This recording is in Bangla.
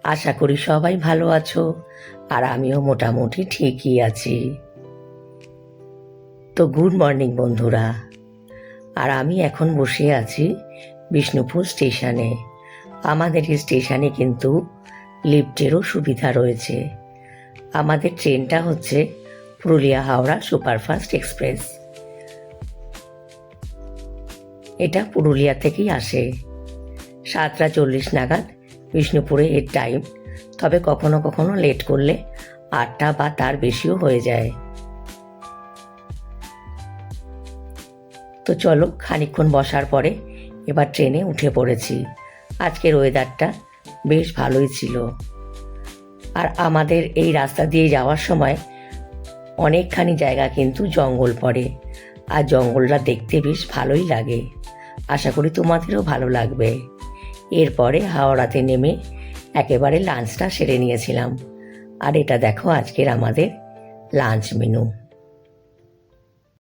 আশা করি সবাই ভালো আছো, আর আমিও মোটামুটি ঠিকই আছি। তো গুড মর্নিং বন্ধুরা। আর আমি এখন বসে আছি বিষ্ণুপুর স্টেশনে। আমাদের এই স্টেশনে কিন্তু লিফটেরও সুবিধা রয়েছে। আমাদের ট্রেনটা হচ্ছে পুরুলিয়া হাওড়া সুপারফাস্ট এক্সপ্রেস। এটা পুরুলিয়া থেকেই আসে। 7:40 নাগাদ বিষ্ণুপুরে এর টাইম, তবে কখনো কখনো লেট করলে 8টা বা তার বেশিও হয়ে যায়। তো চলো, খানিকক্ষণ বসার পরে এবার ট্রেনে উঠে পড়েছি। আজকের ওয়েদারটা বেশ ভালোই ছিল। আর আমাদের এই রাস্তা দিয়ে যাওয়ার সময় অনেকখানি জায়গা কিন্তু জঙ্গল পড়ে, আর জঙ্গলটা দেখতে বেশ ভালোই লাগে। আশা করি তোমাদেরও ভালো লাগবে। এরপরে হাওড়াতে নেমে একেবারে লাঞ্চটা সেরে নিয়েছিলাম। আর এটা দেখো আজকের আমাদের লাঞ্চ মেনু।